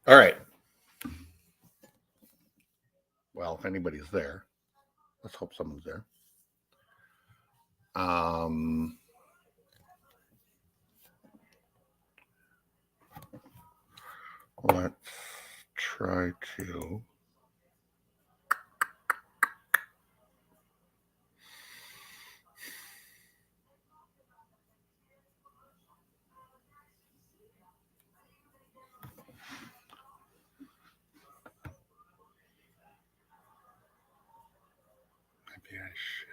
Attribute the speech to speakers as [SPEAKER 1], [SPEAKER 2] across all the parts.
[SPEAKER 1] All right. Well, if anybody's there, let's hope someone's there. Let's try to. Maybe I should.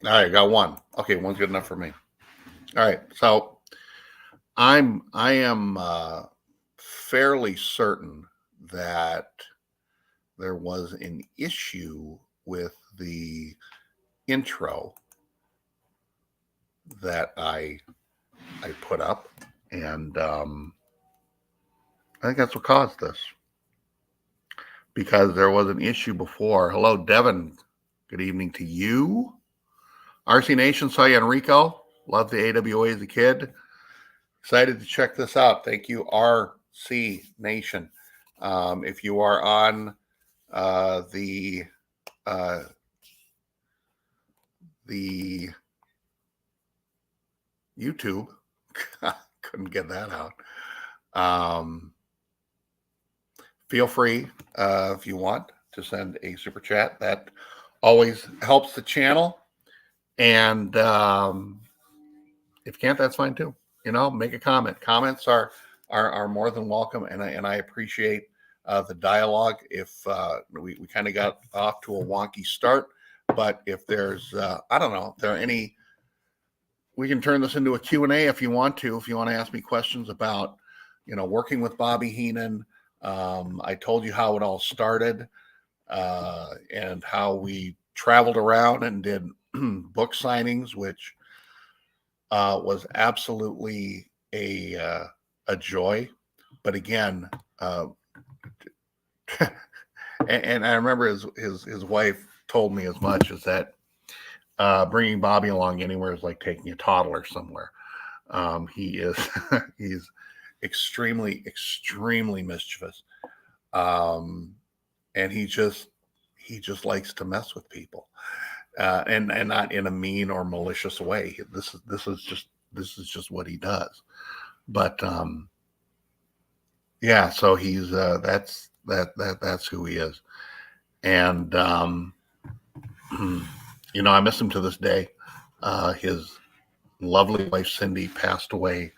[SPEAKER 1] All right, got one. Okay, one's good enough for me. All right, so I am fairly certain that there was an issue with the intro that I put up, and I think that's what caused this, because there was an issue before. Hello, Devin. Good evening to you. RC Nation, saw you, Enrico. Loved the AWA as a kid. Excited to check this out. Thank you, RC Nation. If you are on the YouTube, couldn't get that out. Feel free, if you want, to send a super chat. That always helps the channel. And if you can't, that's fine too. Make a comment. Comments are more than welcome, and I appreciate the dialogue. If we kind of got off to a wonky start, but if there's I don't know, if there are any, we can turn this into a Q&A if you want to. If you want to ask me questions about working with Bobby Heenan, I told you how it all started, and how we traveled around and did book signings, which was absolutely a joy. But again, and I remember his wife told me as much, as that bringing Bobby along anywhere is like taking a toddler somewhere. He is he's extremely mischievous, and he just likes to mess with people. And not in a mean or malicious way. This is just what he does. But yeah, so he's that's who he is. And I miss him to this day. His lovely wife Cindy passed away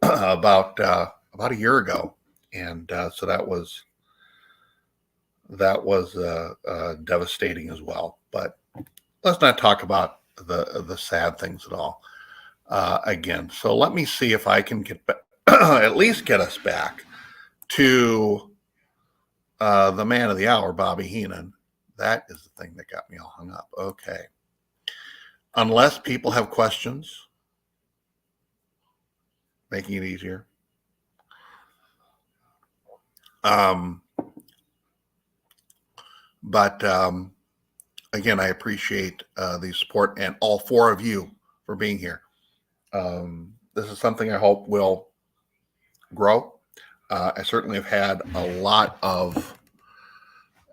[SPEAKER 1] about a year ago, and so that was devastating as well. But let's not talk about the sad things at all again. So let me see if I can get at least get us back to the man of the hour, Bobby Heenan. That is the thing that got me all hung up. Okay. Unless people have questions, making it easier. But again, I appreciate the support and all four of you for being here. This is something I hope will grow. I certainly have had a lot of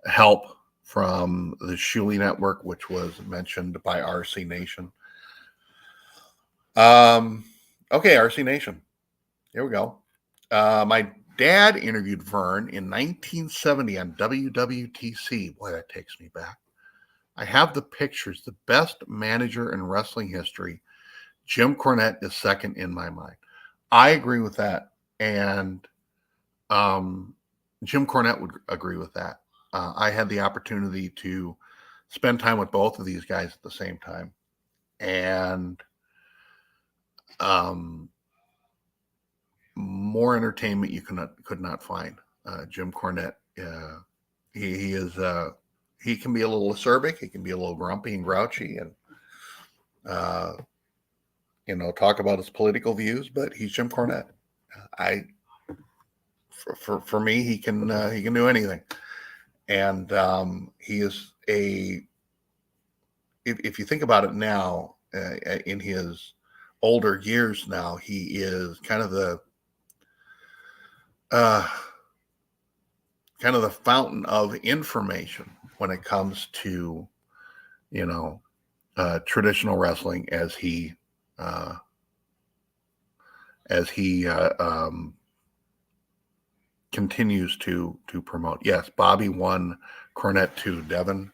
[SPEAKER 1] help from the Shuli Network, which was mentioned by RC Nation. Okay, RC Nation. Here we go. My dad interviewed Vern in 1970 on WWTC. Boy, that takes me back. I have the pictures. The best manager in wrestling history. Jim Cornette is second in my mind. I agree with that. And Jim Cornette would agree with that. I had the opportunity to spend time with both of these guys at the same time. And more entertainment you could not find. Jim Cornette, he can be a little acerbic, he can be a little grumpy and grouchy, and uh, talk about his political views, but he's Jim Cornette. I for me, he can do anything, and he is a. If you think about it now, in his older years now, he is uh, kind of the fountain of information when it comes to you know traditional wrestling uh, as he continues to promote. Yes, Bobby 1, Cornette 2. Devin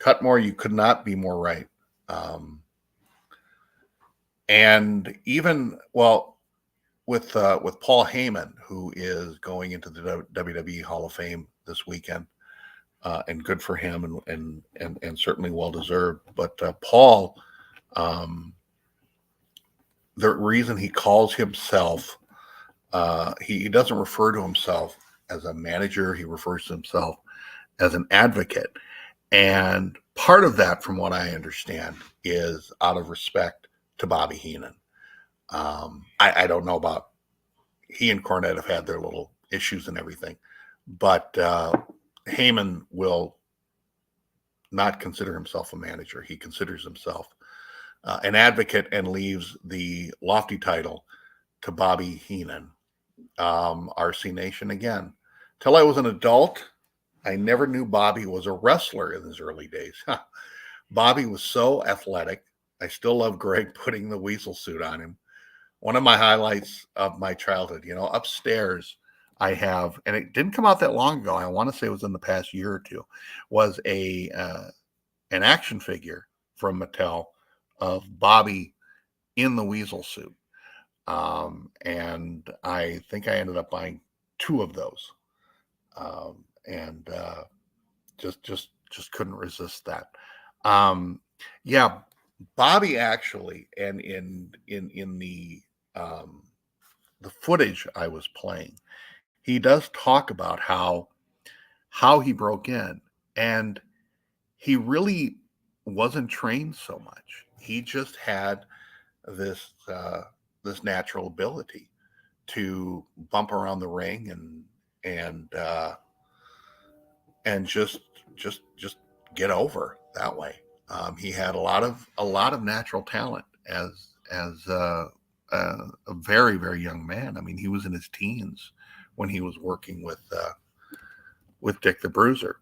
[SPEAKER 1] Cutmore, you could not be more right. And even with Paul Heyman, who is going into the WWE Hall of Fame this weekend, and good for him, and certainly well deserved. But Paul, um, the reason he calls himself, he doesn't refer to himself as a manager. He refers to himself as an advocate. And part of that, from what I understand, is out of respect to Bobby Heenan. I don't know about, he and Cornette have had their little issues and everything, but Heyman will not consider himself a manager. He considers himself an advocate and leaves the lofty title to Bobby Heenan. RC Nation again. Till I was an adult, I never knew Bobby was a wrestler in his early days. Bobby was so athletic. I still love Greg putting the Weasel suit on him. One of my highlights of my childhood, upstairs I have, and it didn't come out that long ago. I want to say it was in the past year or two, was an action figure from Mattel of Bobby in the Weasel suit. And I think I ended up buying 2 of those. And just couldn't resist that. Yeah, Bobby actually, and in the footage I was playing, he does talk about how he broke in, and he really wasn't trained so much. He just had this this natural ability to bump around the ring and just get over that way. He had a lot of natural talent as a very, very young man. I mean, he was in his teens when he was working with Dick the Bruiser,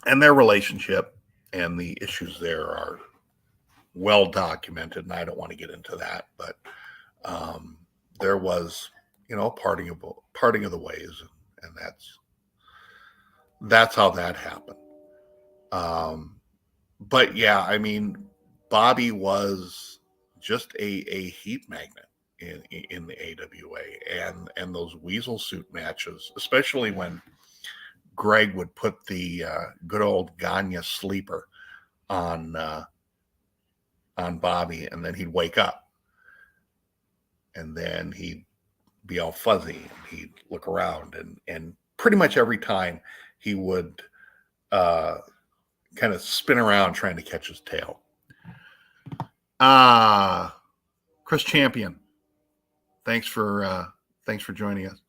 [SPEAKER 1] and their relationship and the issues there are well documented. And I don't want to get into that, but there was parting of the ways, and that's how that happened. But yeah, I mean, Bobby was just a heat magnet in the AWA, and those Weasel suit matches, especially when Greg would put the good old Gagne sleeper on Bobby, and then he'd wake up, and then he'd be all fuzzy, and he'd look around, and pretty much every time he would kind of spin around trying to catch his tail. Chris Champion, thanks for joining us.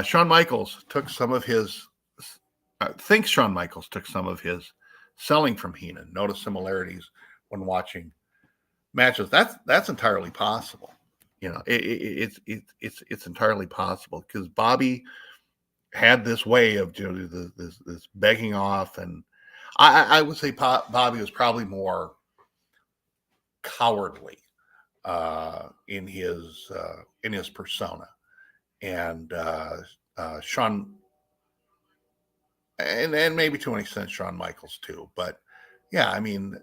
[SPEAKER 1] Shawn Michaels took some of his thinks Shawn Michaels took some of his selling from Heenan. Notice similarities when watching matches. That's entirely possible. It's entirely possible, because Bobby had this way of this begging off, and I would say Bobby was probably more cowardly in his persona, and Shawn, and maybe to an extent Shawn Michaels too. But yeah, I mean,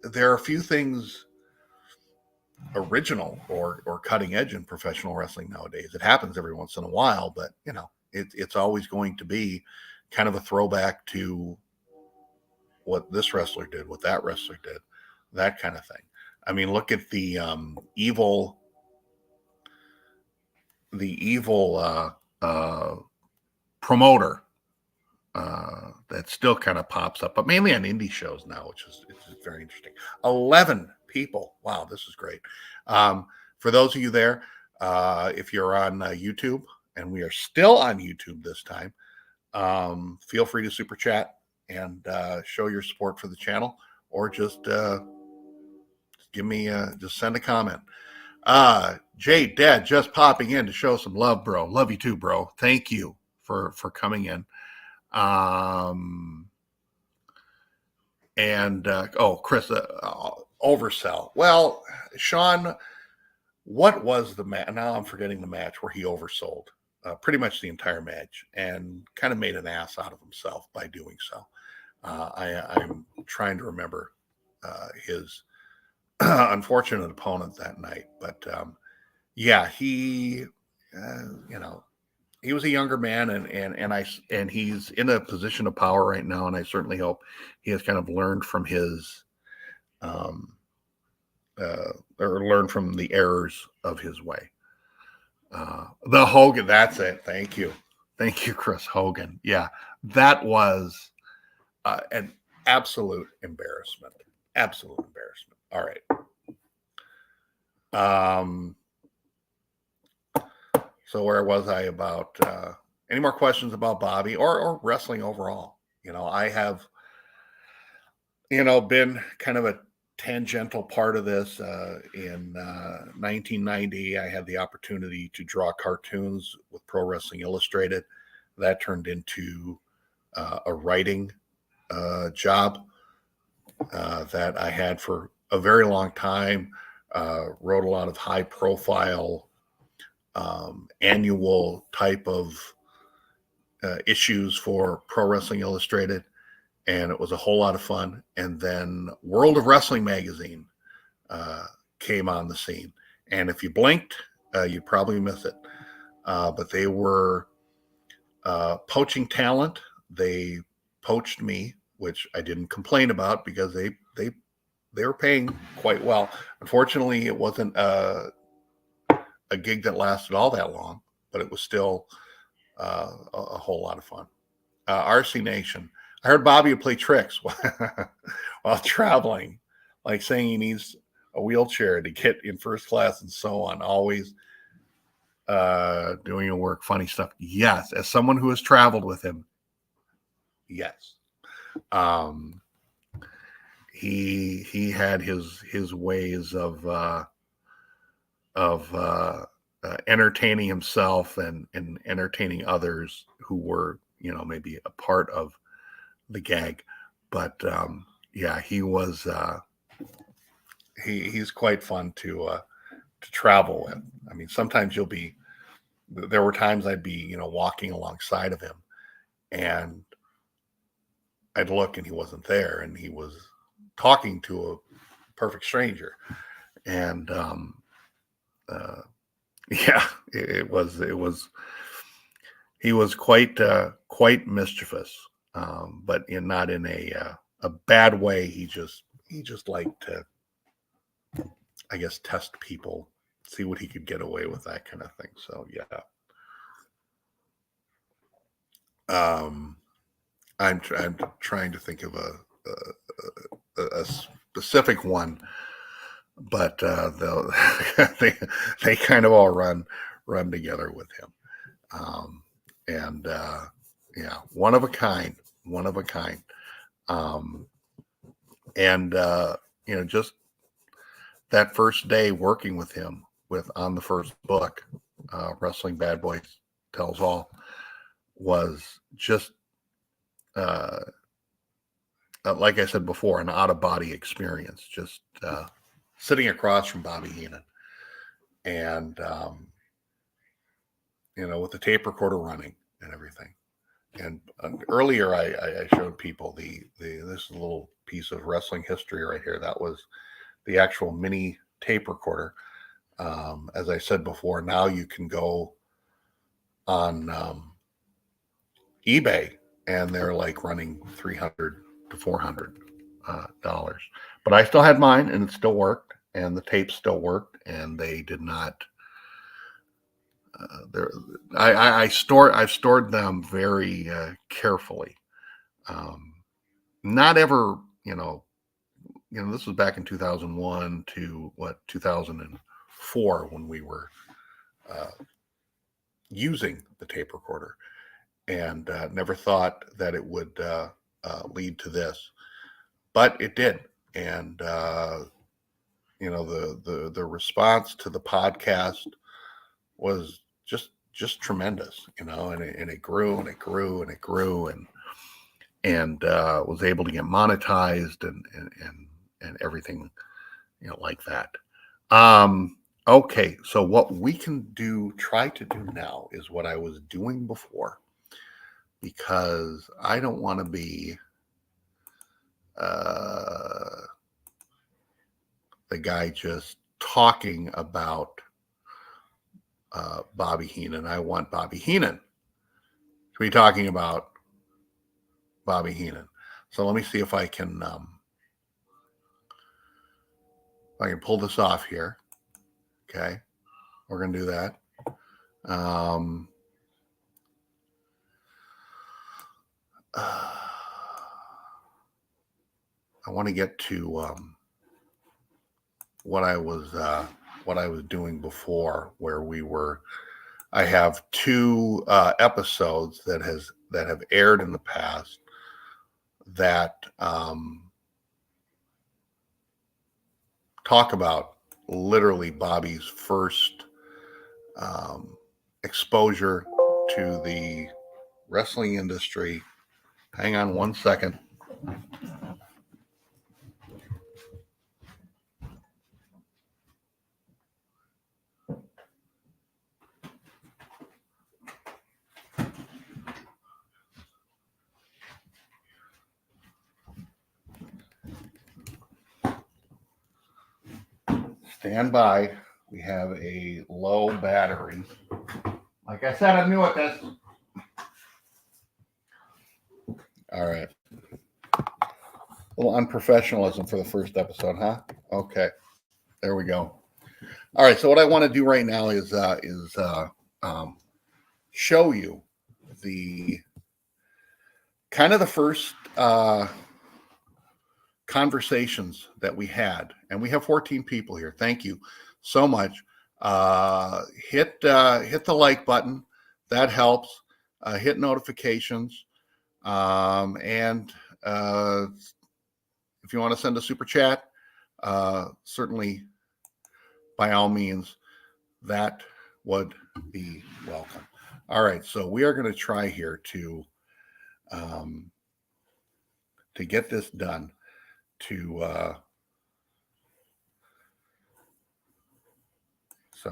[SPEAKER 1] there are a few things original or cutting edge in professional wrestling nowadays. It happens every once in a while, but it's always going to be kind of a throwback to what this wrestler did, what that wrestler did, that kind of thing. I mean, look at the evil promoter that still kind of pops up, but mainly on indie shows now, which is very interesting. 11 people. Wow, this is great. For those of you there, if you're on YouTube, and we are still on YouTube this time, feel free to super chat and show your support for the channel, or just give me just send a comment. Jay Dad just popping in to show some love, bro. Love you too, bro. Thank you for coming in. Chris, oversell. Well, Sean, what was the match? Now I'm forgetting the match where he oversold pretty much the entire match and kind of made an ass out of himself by doing so. I'm trying to remember his unfortunate opponent that night, but yeah, he, he was a younger man, and he's in a position of power right now, and I certainly hope he has kind of learned from his or learned from the errors of his way. The Hogan, that's it. Thank you, Chris Hogan. Yeah, that was an absolute embarrassment. Absolute embarrassment. All right. So where was I about any more questions about Bobby or wrestling overall? I have, been kind of a tangential part of this. In 1990, I had the opportunity to draw cartoons with Pro Wrestling Illustrated. That turned into a writing job that I had for a very long time. Wrote a lot of high profile annual type of issues for Pro Wrestling Illustrated, and it was a whole lot of fun. And then World of Wrestling magazine came on the scene, and if you blinked, you'd probably miss it. But they were poaching talent. They poached me, which I didn't complain about because they were paying quite well. Unfortunately, it wasn't a gig that lasted all that long, but it was still a whole lot of fun. RC Nation. I heard Bobby would play tricks while traveling, like saying he needs a wheelchair to get in first class and so on. Always doing a work, funny stuff. Yes, as someone who has traveled with him, yes. He had his ways of entertaining himself and entertaining others who were, maybe a part of the gag. But yeah, he was he's quite fun to travel with. I mean, sometimes there were times I'd be, walking alongside of him, and I'd look and he wasn't there, and he was talking to a perfect stranger. And yeah, it was he was quite mischievous, but not in a bad way. He just liked to, I guess, test people, see what he could get away with, that kind of thing. So yeah. I'm trying to think of a specific one, but they kind of all run together with him. Yeah, one of a kind. Just that first day working with him on the first book, Wrestling Bad Boys Tells All, was just like I said before, an out-of-body experience, just sitting across from Bobby Heenan, and with the tape recorder running and everything. And earlier I showed people this is a little piece of wrestling history right here. That was the actual mini tape recorder. As I said before, now you can go on eBay, and they're like running $300 to $400 dollars. But I still had mine, and it still worked, and the tape still worked, and they did not. I've stored them very carefully, not ever, this was back in 2001 to 2004 when we were using the tape recorder, and never thought that it would lead to this, but it did. And the response to the podcast was just tremendous, and it grew and it grew and it grew, and was able to get monetized and everything, like that. Okay, so what we can try to do now is what I was doing before, because I don't want to be the guy just talking about Bobby Heenan. I want Bobby Heenan to be talking about Bobby Heenan. So let me see if I can pull this off here. Okay, we're gonna do that. I want to get to what I was doing before, where I have two episodes that have aired in the past that talk about literally Bobby's first exposure to the wrestling industry. Hang on one second. Stand by. We have a low battery. Like I said, I'm new at this. All right. A little unprofessionalism for the first episode, huh? Okay. There we go. All right. So what I want to do right now is show you the kind of the first conversations that we had, and we have 14 people here. Thank you so much. Hit the like button. That helps. Hit notifications. And if you want to send a super chat, certainly, by all means, that would be welcome. All right, so we are going to try here to get this done. So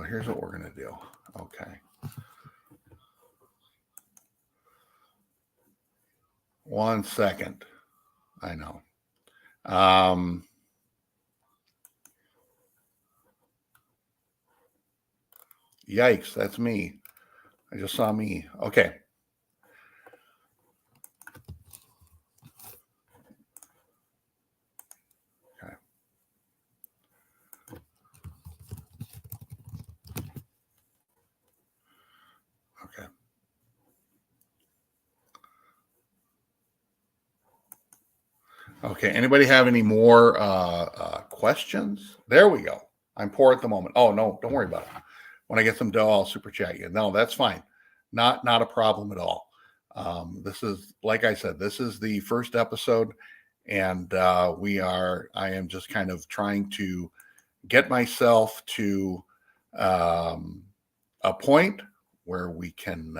[SPEAKER 1] here's what we're going to do. Okay. One second. I know. Yikes, that's me. I just saw me. Okay. Okay. Anybody have any more questions? There we go. I'm poor at the moment. Oh no, don't worry about it. When I get some dough, I'll super chat you. No, that's fine. Not a problem at all. This is, like I said, this is the first episode, and I am just kind of trying to get myself to a point where we can,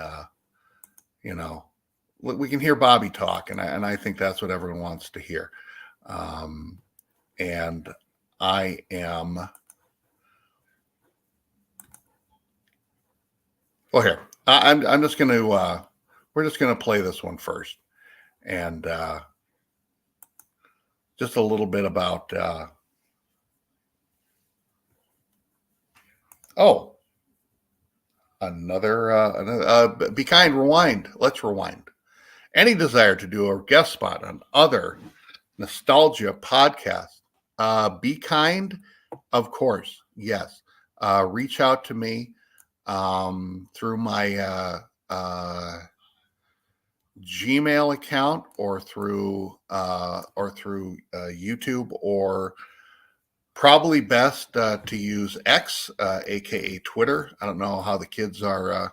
[SPEAKER 1] we can hear Bobby talk, and I think that's what everyone wants to hear. And I am. Well, here I'm just going to. We're just going to play this one first, and just a little bit about. Another. Be kind. Rewind. Let's rewind. Any desire to do a guest spot on other nostalgia podcasts? Be kind, of course. Yes. Reach out to me through my Gmail account or through YouTube, or probably best to use X, aka Twitter. I don't know how the kids are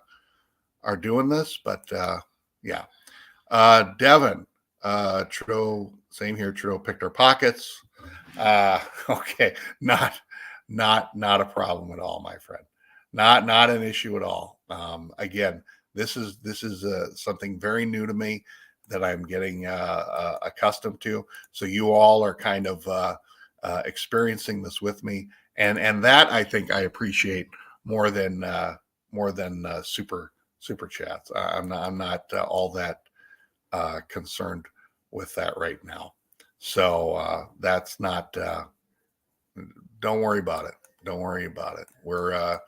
[SPEAKER 1] doing this, but yeah. Devin, Trudeau, same here. Trudeau picked our pockets. Okay, not a problem at all, my friend. Not an issue at all. Again, this is something very new to me that I'm getting accustomed to. So you all are kind of experiencing this with me, and that I think I appreciate more than super chats. I'm not all that concerned with that right now. So that's not. Don't worry about it. Don't worry about it. We're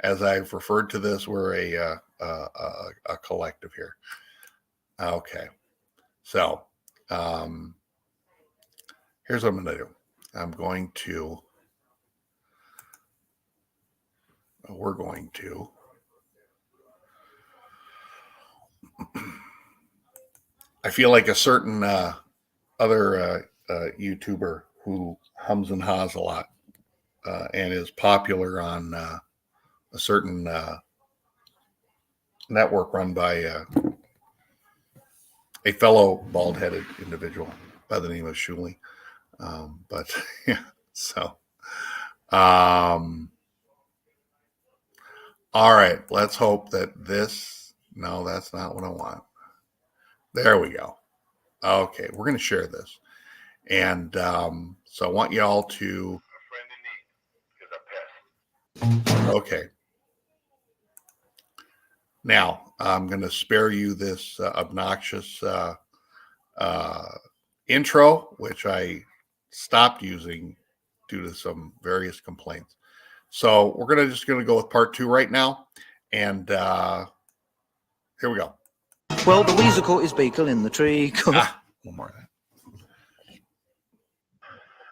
[SPEAKER 1] as I've referred to this, we're a collective here. Okay. So here's what I'm going to do. We're going to I feel like a certain other YouTuber who hums and haws a lot and is popular on a certain network run by a fellow bald-headed individual by the name of Shuli. But yeah, so all right, let's hope that this, no, that's not what I want. There we go. Okay, we're going to share this. And so I want y'all to, okay. Now, I'm going to spare you this obnoxious intro, which I stopped using due to some various complaints. So we're just going to go with part 2 right now. And here we go.
[SPEAKER 2] Well, the Weasel caught his beagle in the tree.
[SPEAKER 1] One more of that.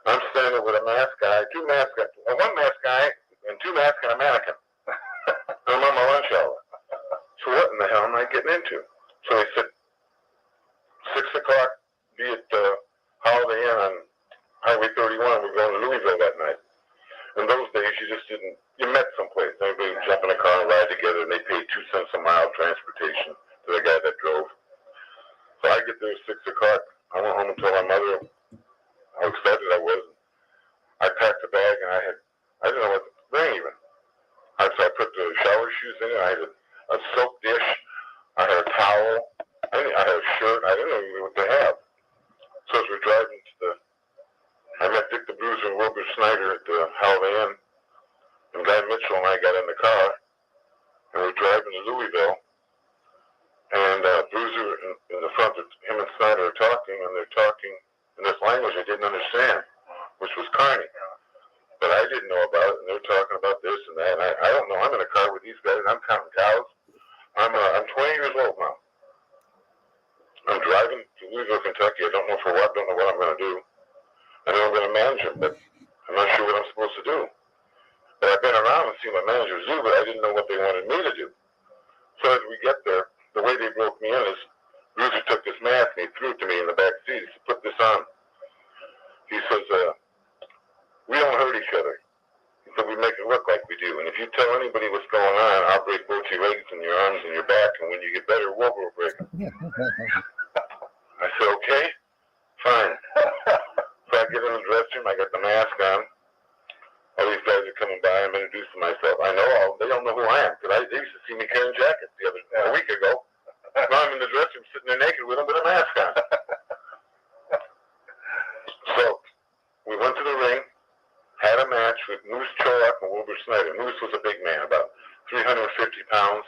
[SPEAKER 3] I'm standing with a masked guy, one masked guy, and 2 masks and a mannequin. I'm on my lunch hour. So what in the hell am I getting into? So he said, 6 o'clock, be at Holiday Inn on Highway 31. We're going to Louisville that night. In those days, you met someplace. Everybody would jump in a car and ride together, and they paid 2 cents a mile transportation to the guy that drove. So I get there at 6 o'clock. I went home and told my mother how excited I was. I packed a bag, and I didn't know what to bring even. So I put the shower shoes in it. I had a soap dish. I had a towel. I had a shirt. I didn't know even what to have. So as we're driving I met Dick the Bruiser and Wilbur Snyder at the Holiday Inn. And Guy Mitchell and I got in the car, and we're driving to Louisville. And Bruiser in the front, him and Snyder are talking, and they're talking in this language I didn't understand, which was Carney. But I didn't know about it, and they're talking about this and that. And I don't know. I'm in a car with these guys. I'm counting cows. I'm 20 years old now. I'm driving to Louisville, Kentucky. I don't know for what. Don't know what I'm going to do. I know I'm going to manage them, but I'm not sure what I'm supposed to do. But I've been around and seen my managers do, but I didn't know what they wanted me to do. So as we get there, the way they broke me in is Bruiser took this mask and he threw it to me in the back seat. He said, put this on. He says, we don't hurt each other. He said, we make it look like we do. And if you tell anybody what's going on, I'll break both your legs and your arms and your back. And when you get better, we'll break them. I said, okay, fine. So I get in the dressing room. I got the mask on. All these guys are coming by. I'm introducing myself. I know they don't know who I am because they used to see me carrying jackets a week ago. Now I'm in the dressing room sitting there naked with them with a mask on. So we went to the ring, had a match with Moose Cholak and Wilbur Snyder. Moose was a big man, about 350 pounds.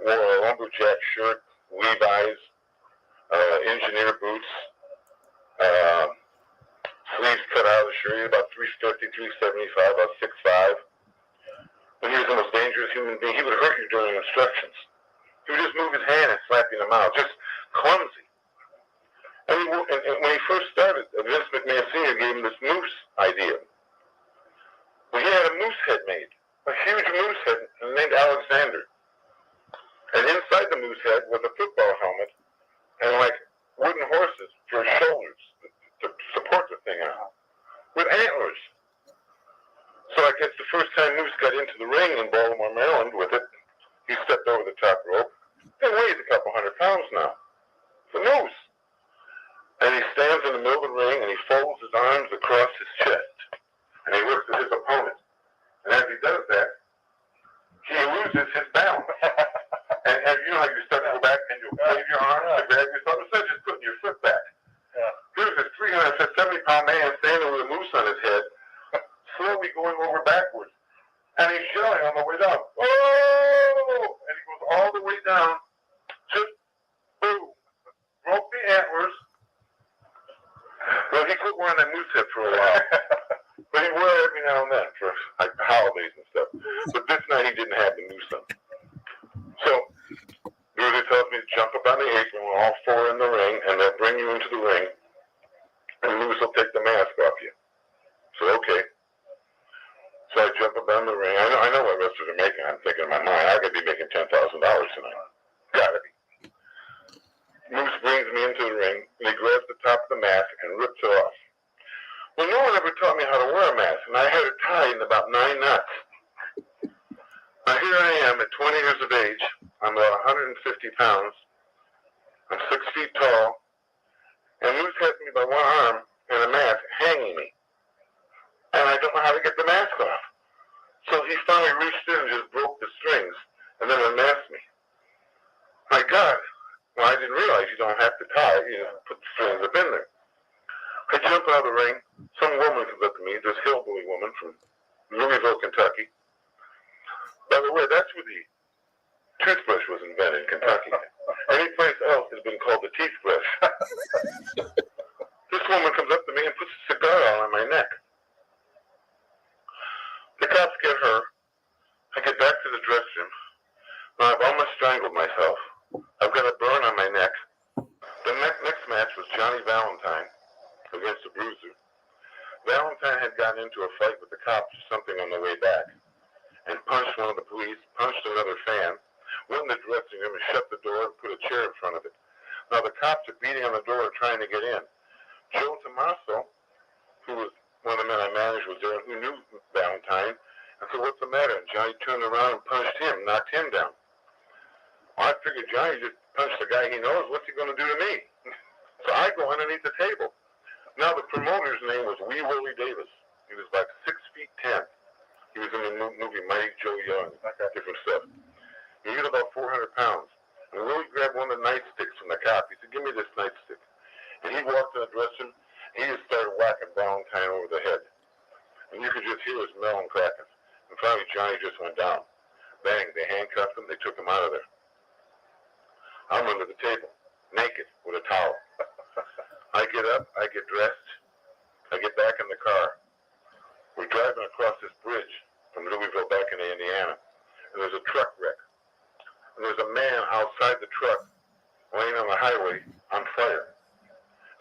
[SPEAKER 3] Wore a lumberjack shirt, Levi's, engineer boots, sleeves cut out of the shirt, about 350, 375, about 6'5". When he was the most dangerous human being, he would hurt you during instructions. He would just move his hand and slap you in the mouth, just clumsy. And when he first started, Vince McMahon Sr. gave him this moose idea. Well, he had a moose head made, a huge moose head named Alexander. And inside the moose with antlers. So I guess the first time Moose got into the ring in Baltimore, Maryland with it, he stepped over the top rope. It weighs a couple 100 pounds now. It's a Moose. And he stands in the middle of the ring and he folds his arms across his chest. And he looks at his opponent. And as he does that, he loses his balance. and you know how you start to go back and you wave your arms to grab yourself instead of just putting your foot back. Here's this 370-pound man standing with a moose on his head, slowly going over backwards. And he's yelling on the way down. Oh! And he goes all the way down. Just boom. Broke the antlers. Well, he quit wearing that moose head for a while. But he wore it every now and then for like holidays and stuff. But this night he didn't have the moose on. So Bruiser tells me to jump up on the apron with all four in the ring, and they'll bring you into the ring, and Moose will take the mask off you. So okay. So I jump up on the ring. I know what wrestlers are making. I'm thinking in my mind, I could be making $10,000 tonight. Gotta be. Moose brings me into the ring, and he grabs the top of the mask and rips it off. Well, no one ever taught me how to wear a mask, and I had it tied in about 9 knots. Now here I am at 20 years of age. I'm about 150 pounds. I'm 6 feet tall, and Moose has me by one arm and a mask hanging me. And I don't know how to get the mask off. So he finally reached in and just broke the strings and then unmasked me. My God. Well, I didn't realize you don't have to tie it. You just put the strings up in there. I jump out of the ring. Some woman comes up to me, this hillbilly woman from Louisville, Kentucky. By the way, that's where the toothbrush was invented in Kentucky. Any place else has been called the teeth brush. This woman comes up to me and puts a cigar out on my neck. The cops get her. I get back to the dressing room. Now, I've almost strangled myself. I've got a burn on my neck. The next match was Johnny Valentine against the Bruiser. Valentine had gotten into a fight with the cops or something on the way back and punched one of the police, punched another fan, went in the dressing room and shut the door and put a chair in front of it. Now the cops are beating on the door trying to get in. Joe Tommaso, who was one of the men I managed, was there, who knew Valentine, and said, "What's the matter?" And Johnny turned around and punched him, knocked him down. Well, I figured Johnny just punched the guy he knows. What's he going to do to me? So I go underneath the table. Now the promoter's name was Wee Willie Davis. He was like 6 feet 10. He was in the movie Mighty Joe Young, different stuff. He was about 400 pounds. And Willie grabbed one of the nightsticks from the cop. He said, "Give me this nightstick." And he walked in the dressing room. He just started whacking Valentine over the head. And you could just hear his melon cracking. And finally Johnny just went down. Bang, they handcuffed him. They took him out of there. I'm under the table, naked, with a towel. I get up, I get dressed, I get back in the car. We're driving across this bridge from Louisville back into Indiana, and there's a truck wreck. And there's a man outside the truck laying on the highway on fire.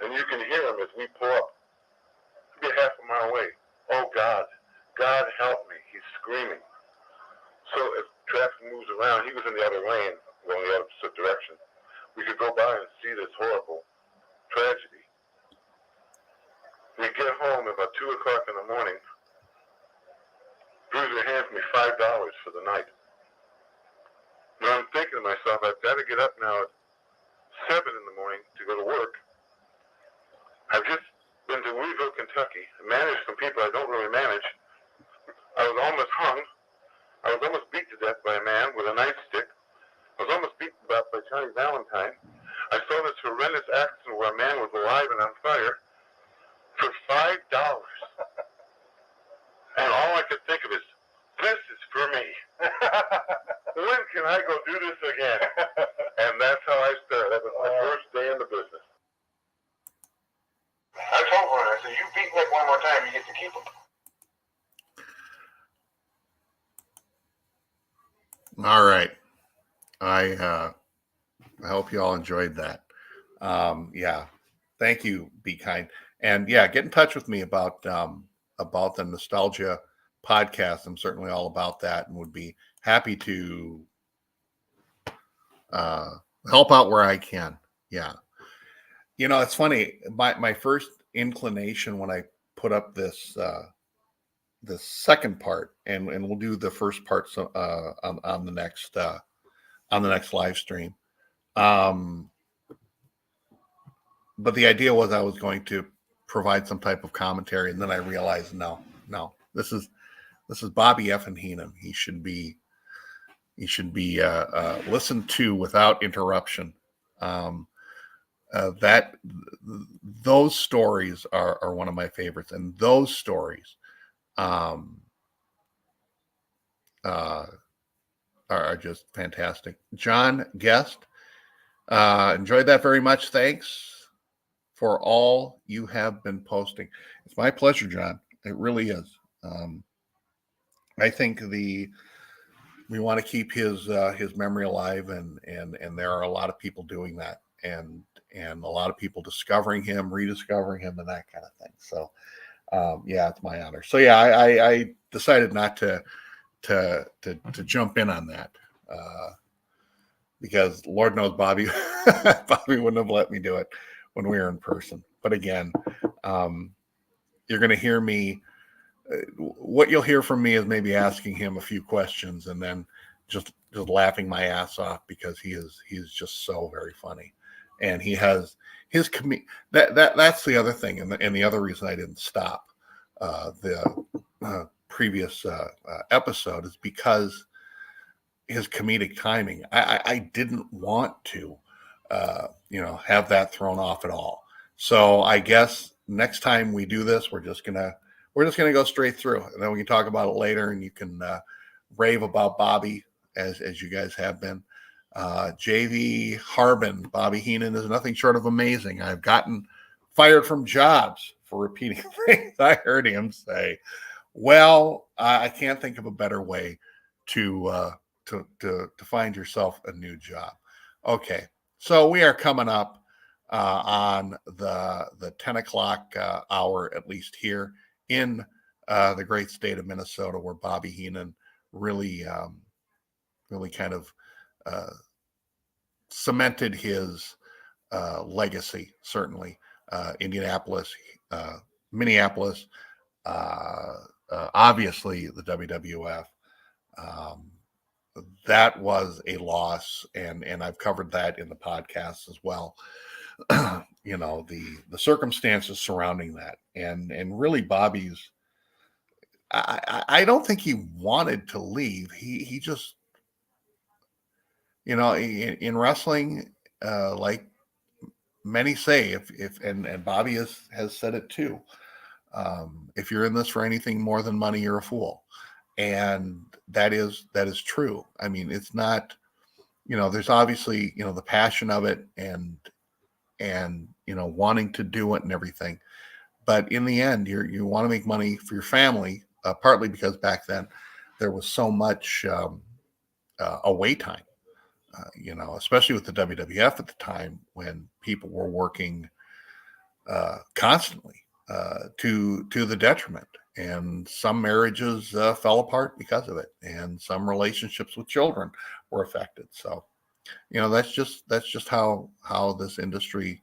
[SPEAKER 3] And you can hear him as we pull up. Maybe half a mile away. "Oh God, God help me," he's screaming. So as traffic moves around, he was in the other lane, going the opposite direction. We could go by and see this horrible tragedy. We get home about 2 o'clock in the morning. Bruiser hands me $5 for the night. Now I'm thinking to myself, I've got to get up now at 7 in the morning to go to work. I've just been to Louisville, Kentucky, and managed some people I don't really manage. I was almost hung. I was almost beat to death by a man with a nightstick. I was almost beaten up by Johnny Valentine. I saw this horrendous accident where a man was alive and on fire for $5. And all I could think of is, this is for me. When can I go do this again? And that's how I started. That was my first day in the business. I told her, I said, "You beat Nick one more time, you get to keep him."
[SPEAKER 1] All right. I hope you all enjoyed that. Yeah. Thank you, Be Kind. And yeah, get in touch with me about the Nostalgia podcast. I'm certainly all about that and would be happy to help out where I can. Yeah. You know, it's funny. My first inclination when I put up this this second part, and we'll do the first part on the next live stream. But the idea was I was going to provide some type of commentary, and then I realized no, this is Bobby F. and Heenan. He should be listened to without interruption. That those stories are one of my favorites, and those stories are just fantastic. John Guest, enjoyed that very much. Thanks for all you have been posting. It's my pleasure, John. It really is. I think we want to keep his memory alive, and there are a lot of people doing that, and a lot of people discovering him, rediscovering him, and that kind of thing. So, yeah, it's my honor. So, yeah, I decided not to jump in on that because Lord knows Bobby wouldn't have let me do it when we were in person. But again, you're going to hear me. What you'll hear from me is maybe asking him a few questions and then just laughing my ass off because he's just so very funny, and he has his that's the other thing, and the other reason I didn't stop the previous episode is because his comedic timing. I didn't want to have that thrown off at all. So I guess next time we do this, we're just gonna go straight through, and then we can talk about it later, and you can rave about Bobby as you guys have been. JV Harbin, Bobby Heenan is nothing short of amazing. I've gotten fired from jobs for repeating things I heard him say. Well, I can't think of a better way to find yourself a new job. Okay, so we are coming up on the 10 o'clock hour, at least here in the great state of Minnesota, where Bobby Heenan really kind of cemented his legacy. Certainly, Indianapolis, Minneapolis, obviously the WWF. That was a loss, and I've covered that in the podcast as well. The circumstances surrounding that, and really Bobby's. I don't think he wanted to leave. He just, in wrestling, like many say, if and Bobby has said it too. If you're in this for anything more than money, you're a fool, and that is true. I mean, it's not. There's obviously the passion of it, and wanting to do it and everything, but in the end, you want to make money for your family. Partly because back then there was so much away time, especially with the WWF at the time when people were working constantly to the detriment, and some marriages fell apart because of it, and some relationships with children were affected. So, that's just how this industry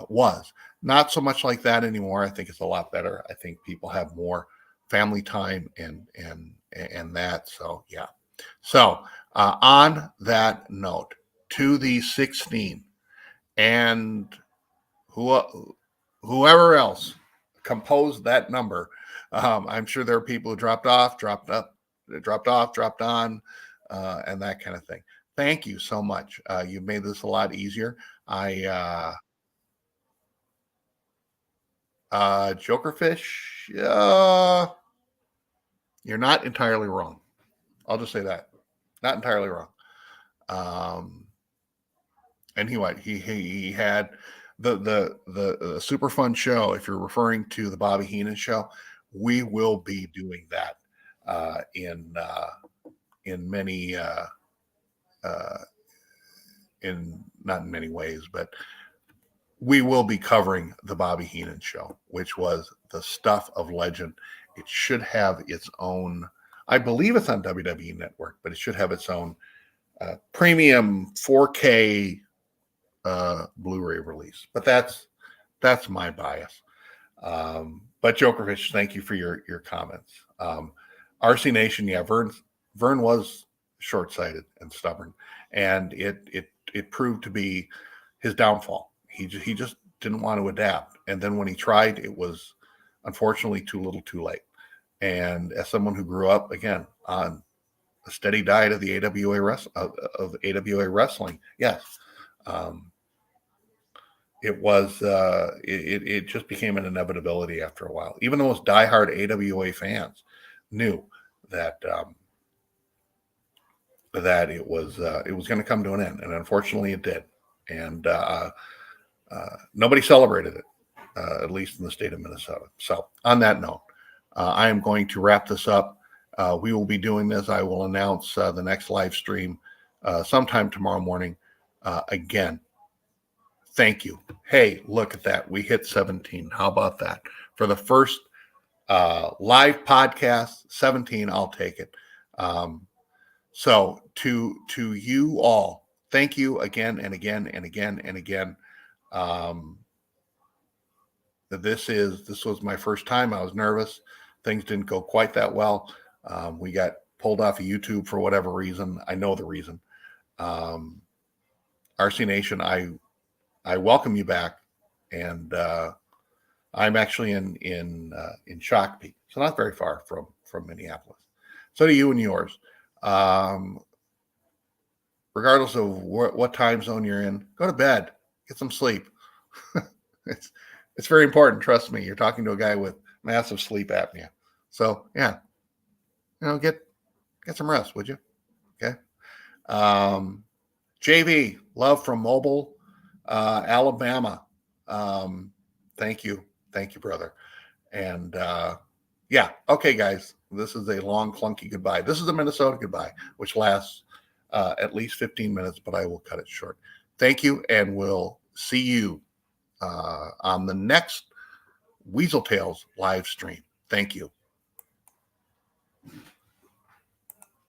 [SPEAKER 1] was. Not so much like that anymore. I think it's a lot better. I think people have more family time and that. So yeah. So on that note, to the 16 and whoever else composed that number, I'm sure there are people who dropped off, dropped on, and that kind of thing. Thank you so much. You've made this a lot easier. Jokerfish, you're not entirely wrong. I'll just say that. Not entirely wrong. And he had the super fun show. If you're referring to the Bobby Heenan show, we will be doing that in many in not in many ways, but we will be covering the Bobby Heenan show, which was the stuff of legend. It should have its own. I believe it's on WWE Network, but it should have its own premium 4K Blu-ray release. But that's my bias. But But Jokerfish, thank you for your comments. RC Nation, yeah, Vern was short-sighted and stubborn, and it proved to be his downfall. He just didn't want to adapt, and then when he tried, it was unfortunately too little, too late. And as someone who grew up again on a steady diet of the AWA wrestling, yes, it was it just became an inevitability after a while. Even the most diehard AWA fans knew that that it was going to come to an end, and unfortunately, it did. And nobody celebrated it, at least in the state of Minnesota. So, on that note, I am going to wrap this up. We will be doing this. I will announce the next live stream sometime tomorrow morning. Again, thank you. Hey, look at that. We hit 17. How about that? For the first live podcast, 17, I'll take it. So to you all, thank you again and again and again and again. This was my first time. I was nervous. Things didn't go quite that well. We got pulled off of YouTube for whatever reason. I know the reason. RC Nation, I welcome you back, and I'm actually in Shakopee, so not very far from Minneapolis. So do you and yours. Regardless of what time zone you're in, go to bed, get some sleep. It's very important. Trust me. You're talking to a guy with massive sleep apnea. So yeah, get some rest, would you? Okay. JV, love from Mobile, Alabama. Thank you, brother. And yeah, okay, guys. This is a long, clunky goodbye. This is a Minnesota goodbye, which lasts at least 15 minutes, but I will cut it short. Thank you, and we'll see you on the next Weasel Tales live stream. Thank you.